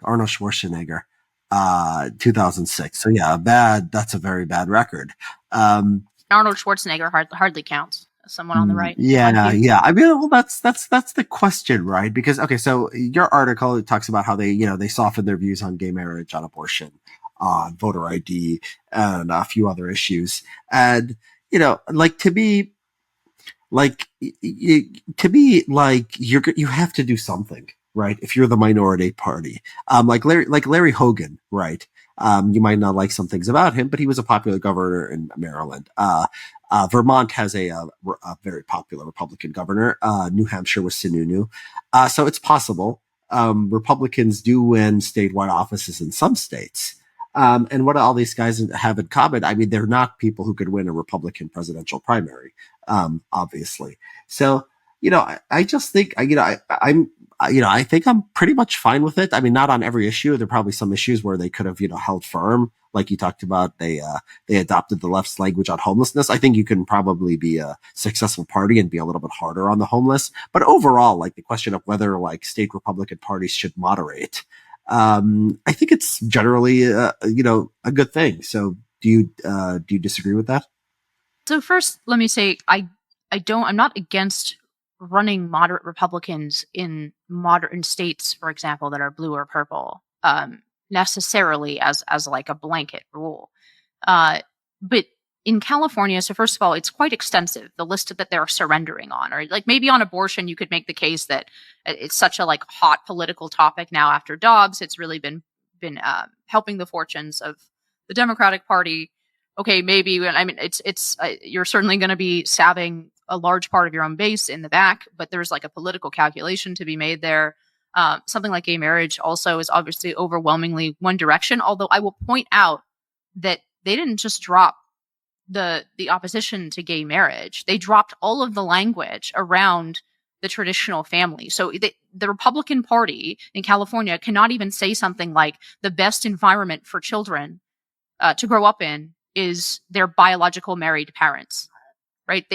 Schwarzenegger, 2006. So yeah, that's a very bad record. Arnold Schwarzenegger hardly counts. someone on the right. Yeah. I mean, well, that's the question, right? Because okay, so your article, it talks about how they soften their views on gay marriage, on abortion, on voter ID, and a few other issues. And like to me, you have to do something, right? If you're the minority party, like Larry Hogan, right? You might not like some things about him, but he was a popular governor in Maryland. Vermont has a very popular Republican governor. New Hampshire was Sununu. So it's possible. Republicans do win statewide offices in some states. And what all these guys have in common? I mean, they're not people who could win a Republican presidential primary, obviously. So, I just think, I think I'm pretty much fine with it. I mean, not on every issue. There are probably some issues where they could have, held firm. Like you talked about, they adopted the left's language on homelessness. I think you can probably be a successful party and be a little bit harder on the homeless. But overall, like the question of whether like state Republican parties should moderate, I think it's generally, a good thing. So do you disagree with that? So first, let me say, I'm not against running moderate Republicans in modern states, for example, that are blue or purple, necessarily as like a blanket rule. But in California, so first of all, it's quite extensive, the list that they're surrendering on, or like maybe on abortion, you could make the case that it's such a like hot political topic now after Dobbs. It's really been helping the fortunes of the Democratic Party. Okay, maybe, I mean, it's you're certainly going to be stabbing a large part of your own base in the back, but there's like a political calculation to be made there. Something like gay marriage also is obviously overwhelmingly one direction, although I will point out that they didn't just drop the opposition to gay marriage. They dropped all of the language around the traditional family. So the Republican Party in California cannot even say something like the best environment for children to grow up in is their biological married parents, right?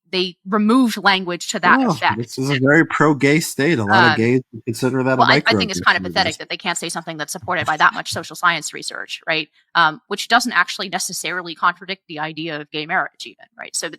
They removed language to that effect. This is a very pro-gay state. A lot of gays consider that a I think it's kind of pathetic that they can't say something that's supported by that much social science research, right? Which doesn't actually necessarily contradict the idea of gay marriage, even, right? So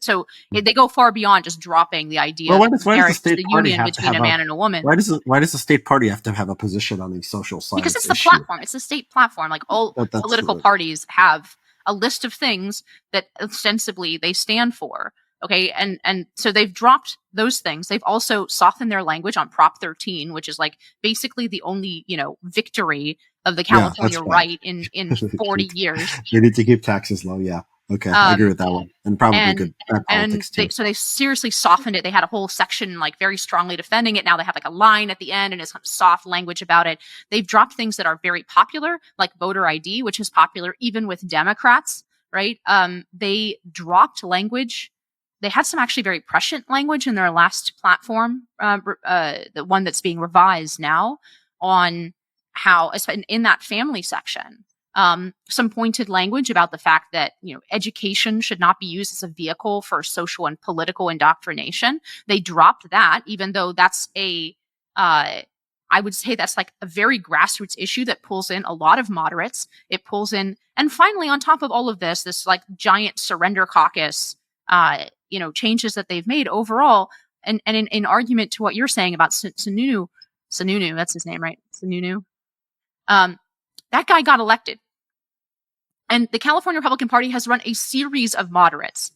they go far beyond just dropping the idea of marriage, the union between a man and a woman. Why does the state party have to have a position on the social science? Because it's the platform. It's the state platform. Like all political parties have a list of things that ostensibly they stand for. Okay, and so they've dropped those things. They've also softened their language on Prop 13, which is like basically the only, victory of the California right in 40 years. They need to keep taxes low, yeah. Okay, I agree with that one. And probably good politics too. So they seriously softened it. They had a whole section like very strongly defending it. Now they have like a line at the end and it's kind of soft language about it. They've dropped things that are very popular, like voter ID, which is popular even with Democrats, right? They dropped language. They had some actually very prescient language in their last platform, the one that's being revised now, on how, in that family section, some pointed language about the fact that, education should not be used as a vehicle for social and political indoctrination. They dropped that, even though that's I would say that's like a very grassroots issue that pulls in a lot of moderates. It pulls in, and finally, on top of all of this like giant surrender caucus, changes that they've made overall, and in argument to what you're saying about Sununu, that's his name, right? Sununu. That guy got elected. And the California Republican Party has run a series of moderates.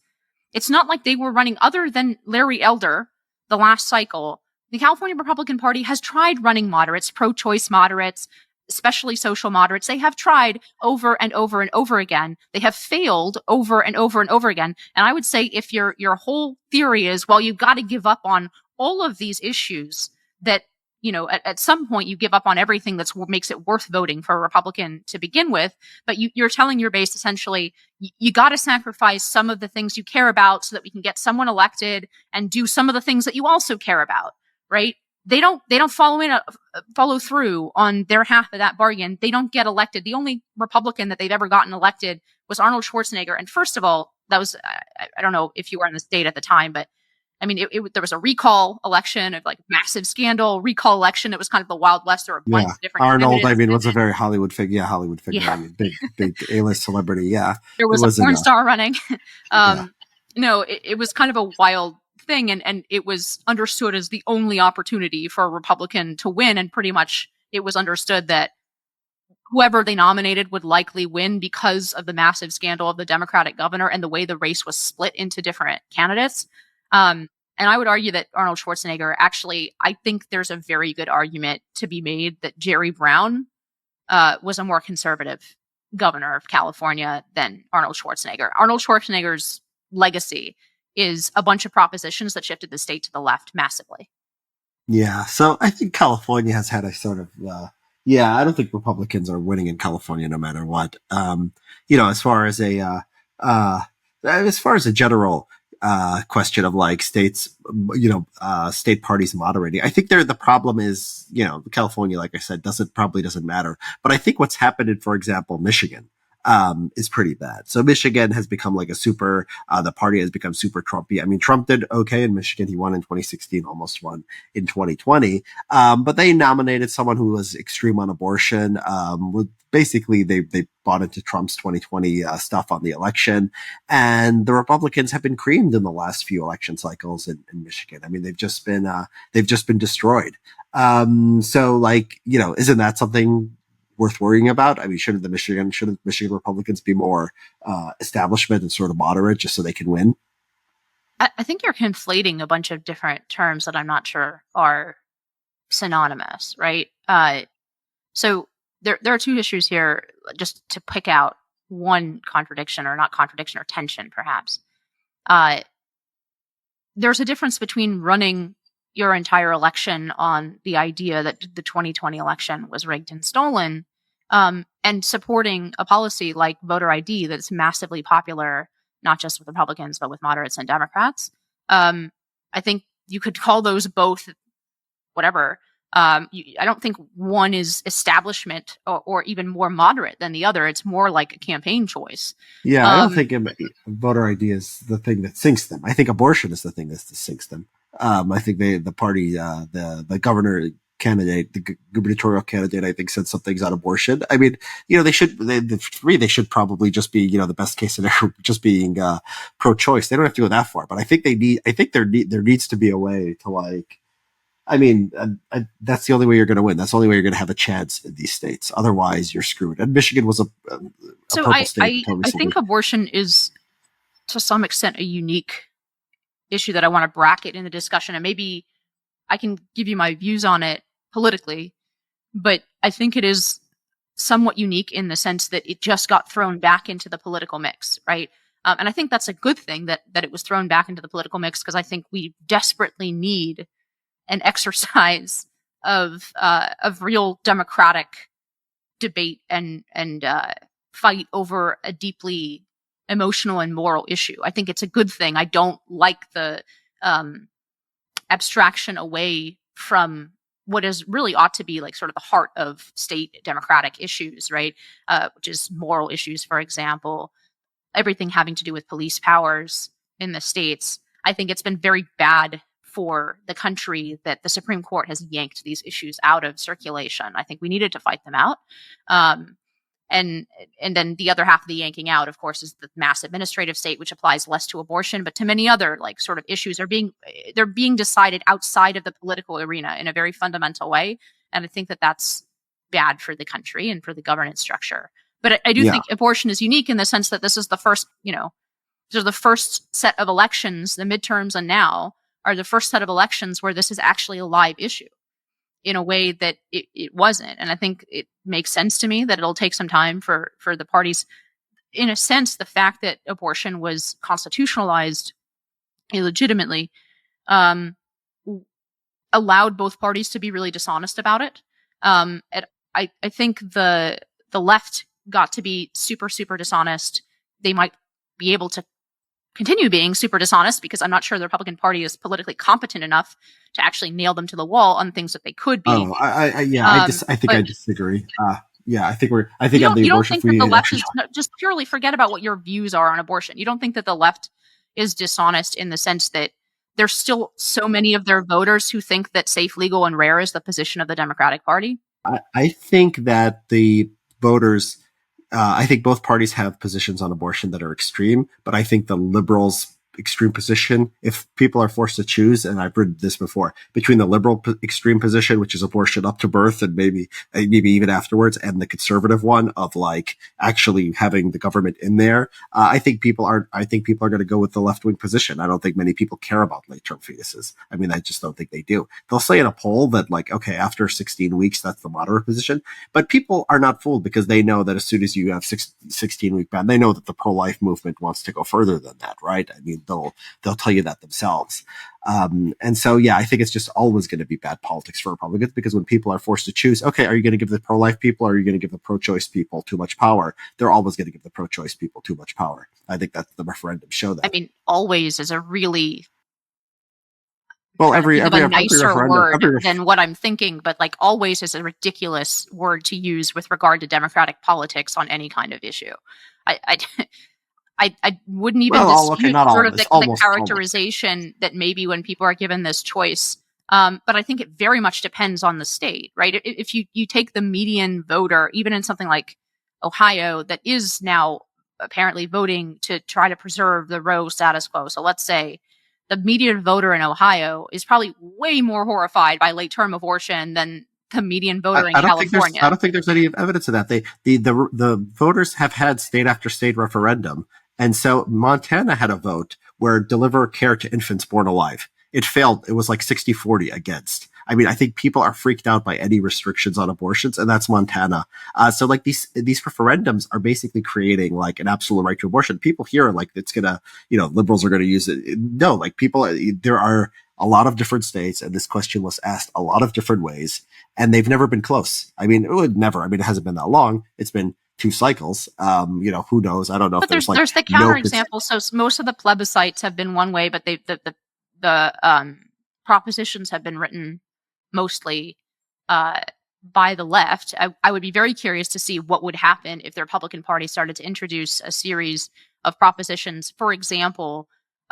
It's not like they were running, other than Larry Elder, the last cycle. The California Republican Party has tried running moderates, pro-choice moderates, especially social moderates. They have tried over and over and over again. They have failed over and over and over again. And I would say if your whole theory is, well, you've got to give up on all of these issues, that, at some point you give up on everything that makes it worth voting for a Republican to begin with. But you're telling your base essentially, you got to sacrifice some of the things you care about so that we can get someone elected and do some of the things that you also care about, right? They don't follow through on their half of that bargain. They don't get elected. The only Republican that they've ever gotten elected was Arnold Schwarzenegger. And first of all, that was, I don't know if you were in the state at the time, but I mean, there was a recall election of like massive scandal, recall election. It was kind of the Wild West. There were a bunch of different Arnold, candidates. was a very Hollywood figure. Yeah, Hollywood figure. Yeah. I mean, big A-list celebrity. Yeah. There was a porn star running. No, it was kind of a wild thing, and it was understood as the only opportunity for a Republican to win, and pretty much it was understood that whoever they nominated would likely win because of the massive scandal of the Democratic governor and the way the race was split into different candidates. And I would argue that Arnold Schwarzenegger, actually, I think there's a very good argument to be made that Jerry Brown was a more conservative governor of California than Arnold Schwarzenegger. Arnold Schwarzenegger's legacy is a bunch of propositions that shifted the state to the left massively. Yeah, so I think California has had a sort of I don't think Republicans are winning in California no matter what. As far as a general question of like states, state parties moderating, I think the problem is, California, like I said, probably doesn't matter. But I think what's happened in, for example, Michigan, is pretty bad. So Michigan has become like the party has become super Trumpy. I mean, Trump did okay in Michigan. He won in 2016, almost won in 2020. But they nominated someone who was extreme on abortion. Basically, they bought into Trump's 2020 stuff on the election. And the Republicans have been creamed in the last few election cycles in Michigan. I mean, they've just been destroyed. So like, isn't that something worth worrying about? I mean, shouldn't Michigan Republicans be more establishment and sort of moderate just so they can win? I think you're conflating a bunch of different terms that I'm not sure are synonymous, right? So there are two issues here, just to pick out one contradiction, or not contradiction, or tension, perhaps. There's a difference between running your entire election on the idea that the 2020 election was rigged and stolen, and supporting a policy like voter ID that's massively popular, not just with Republicans, but with moderates and Democrats. I think you could call those both whatever. I don't think one is establishment or even more moderate than the other. It's more like a campaign choice. Yeah, I don't think voter ID is the thing that sinks them. I think abortion is the thing that sinks them. I think the party, the governor candidate, the gubernatorial candidate, I think said some things on abortion. I mean, they should probably just be, the best case scenario, just being pro-choice. They don't have to go that far, but I think there needs to be a way to like. I mean, that's the only way you're going to win. That's the only way you're going to have a chance in these states. Otherwise, you're screwed. And Michigan was a purple state. I think abortion is, to some extent, a unique issue that I want to bracket in the discussion. And maybe I can give you my views on it politically, but I think it is somewhat unique in the sense that it just got thrown back into the political mix, right? And I think that's a good thing that it was thrown back into the political mix, because I think we desperately need an exercise of real democratic debate and fight over a deeply emotional and moral issue. I think it's a good thing. I don't like the abstraction away from what is really ought to be like sort of the heart of state democratic issues, right? Which is moral issues, for example, everything having to do with police powers in the states. I think it's been very bad for the country that the Supreme Court has yanked these issues out of circulation. I think we needed to fight them out. And then the other half of the yanking out, of course, is the mass administrative state, which applies less to abortion, but to many other like sort of issues they're being decided outside of the political arena in a very fundamental way. And I think that that's bad for the country and for the governance structure. But I do think abortion is unique in the sense that this is the first, the first set of elections, the midterms and now, are the first set of elections where this is actually a live issue in a way that it wasn't. And I think it makes sense to me that it'll take some time for the parties. In a sense, the fact that abortion was constitutionalized illegitimately allowed both parties to be really dishonest about it. I think the left got to be super, super dishonest. They might be able to continue being super dishonest because I'm not sure the Republican Party is politically competent enough to actually nail them to the wall on things that they could be. Oh, I think I disagree. I think on the you don't abortion think that the left is just purely forget about what your views are on abortion. You don't think that the left is dishonest in the sense that there's still so many of their voters who think that safe, legal, and rare is the position of the Democratic Party? I think that the voters, I think both parties have positions on abortion that are extreme, but I think the liberals extreme position, if people are forced to choose, and I've read this before, between the liberal extreme position, which is abortion up to birth and maybe even afterwards, and the conservative one of like actually having the government in there, I think people are going to go with the left wing position. I don't think many people care about late term fetuses. I mean, I just don't think they do. They'll say in a poll that like, okay, after 16 weeks, that's the moderate position, but people are not fooled because they know that as soon as you have 16-week ban, they know that the pro life movement wants to go further than that, right? I mean, they'll tell you that themselves. And so, yeah, I think it's just always going to be bad politics for Republicans, because when people are forced to choose, okay, are you going to give the pro-life people or are you going to give the pro-choice people too much power? They're always going to give the pro-choice people too much power. I think that the referendum show that. I mean, always is a really every nicer referendum, word than what I'm thinking, but like always is a ridiculous word to use with regard to democratic politics on any kind of issue. I wouldn't even dispute sort of the characterization that maybe when people are given this choice, but I think it very much depends on the state, right? If you take the median voter, even in something like Ohio, that is now apparently voting to try to preserve the Roe status quo. So let's say the median voter in Ohio is probably way more horrified by late-term abortion than the median voter in California. I don't think there's any evidence of that. The voters have had state after state referendum. And so Montana had a vote where deliver care to infants born alive. It failed. It was like 60-40 against. I mean, I think people are freaked out by any restrictions on abortions, and that's Montana. So like these referendums are basically creating like an absolute right to abortion. People here like it's gonna, liberals are gonna use it. No, like there are a lot of different states, and this question was asked a lot of different ways, and they've never been close. I mean, it hasn't been that long. It's been 2 cycles. Who knows? I don't know. But there's the counterexample. So most of the plebiscites have been one way, but the propositions have been written mostly by the left. I would be very curious to see what would happen if the Republican Party started to introduce a series of propositions, for example,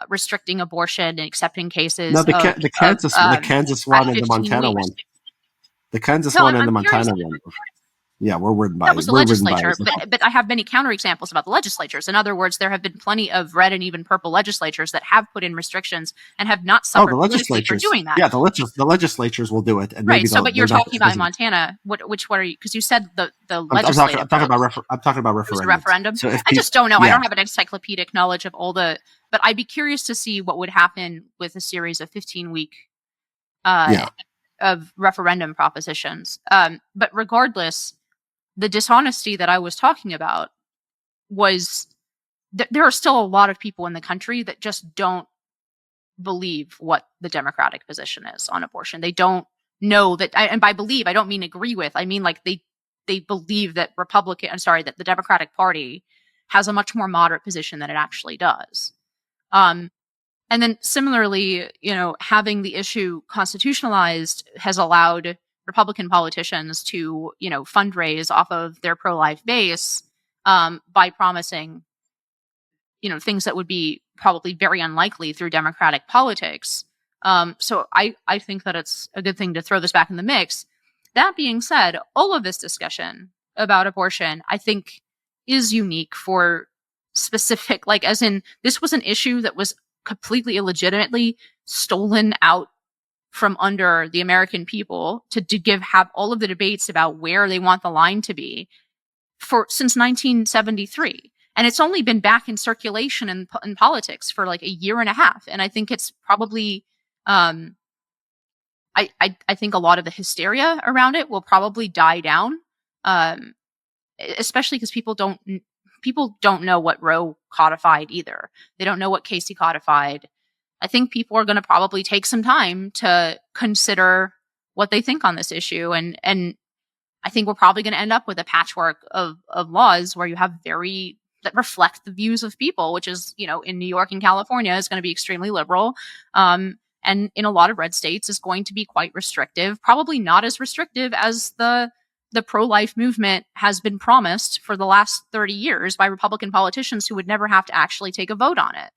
restricting abortion and accepting cases. No, the Kansas one and the Montana one. The Kansas one and the Montana one. Yeah, we're written by. That was the legislature, but I have many counterexamples about the legislatures. In other words, there have been plenty of red and even purple legislatures that have put in restrictions and have not suffered politically for doing that. Yeah, the legislatures will do it. And right. So, but you're talking about in Montana. Which one are you? Because you said the legislature. I'm talking about referendum. Referendum. So I just don't know. Yeah. I don't have an encyclopedic knowledge of all the. But I'd be curious to see what would happen with a series of 15-week of referendum propositions. But regardless, the dishonesty that I was talking about was there are still a lot of people in the country that just don't believe what the Democratic position is on abortion. They don't know that, and by believe, I don't mean agree with. I mean like they believe that that the Democratic Party has a much more moderate position than it actually does. And then similarly, having the issue constitutionalized has allowed Republican politicians to, fundraise off of their pro-life base by promising, things that would be probably very unlikely through Democratic politics. So I think that it's a good thing to throw this back in the mix. That being said, all of this discussion about abortion, I think, is unique for specific, like as in this was an issue that was completely illegitimately stolen out from under the American people to have all of the debates about where they want the line to be since 1973. And it's only been back in circulation in politics for like a year and a half. And I think it's probably, I think a lot of the hysteria around it will probably die down, especially because people don't know what Roe codified either. They don't know what Casey codified. I think people are going to probably take some time to consider what they think on this issue. And I think we're probably going to end up with a patchwork of laws where you have that reflect the views of people, which is, in New York and California is going to be extremely liberal. And in a lot of red states is going to be quite restrictive, probably not as restrictive as the pro-life movement has been promised for the last 30 years by Republican politicians who would never have to actually take a vote on it.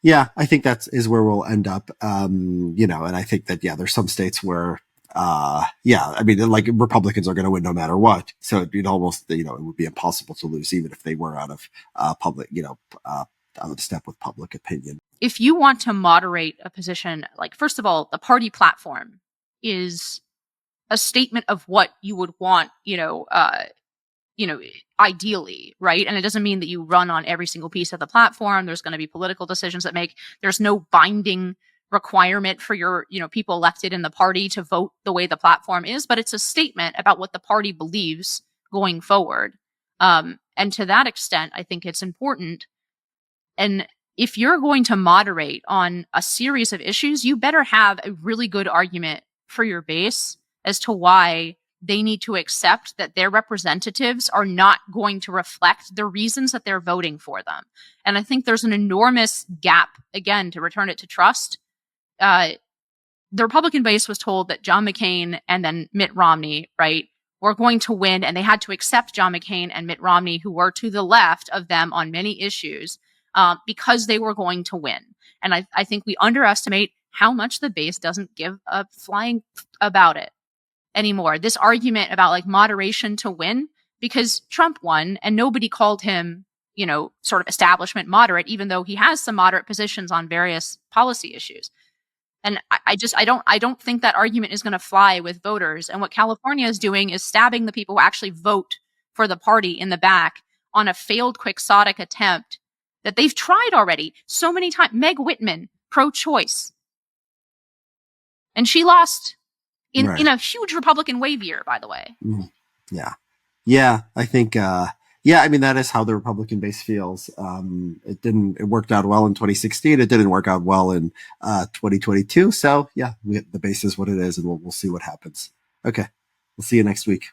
Yeah, I think is where we'll end up. And I think that, there's some states where, like Republicans are going to win no matter what. So it almost, it would be impossible to lose even if they were out of, public, step with public opinion. If you want to moderate a position, like, first of all, the party platform is a statement of what you would want, ideally, right? And it doesn't mean that you run on every single piece of the platform. There's going to be political decisions that there's no binding requirement for your, people elected in the party to vote the way the platform is, but it's a statement about what the party believes going forward. And to that extent, I think it's important. And if you're going to moderate on a series of issues, you better have a really good argument for your base as to why they need to accept that their representatives are not going to reflect the reasons that they're voting for them. And I think there's an enormous gap, again, to return it to trust. The Republican base was told that John McCain and then Mitt Romney, right, were going to win, and they had to accept John McCain and Mitt Romney, who were to the left of them on many issues, because they were going to win. And I think we underestimate how much the base doesn't give a flying about it anymore. This argument about like moderation to win, because Trump won and nobody called him, sort of establishment moderate, even though he has some moderate positions on various policy issues. And I don't think that argument is going to fly with voters. And what California is doing is stabbing the people who actually vote for the party in the back on a failed quixotic attempt that they've tried already so many times. Meg Whitman, pro-choice. And she lost in a huge Republican wave year, by the way. Yeah. Yeah, I think, I mean, that is how the Republican base feels. It worked out well in 2016. It didn't work out well in 2022. So yeah, the base is what it is, and we'll see what happens. Okay. We'll see you next week.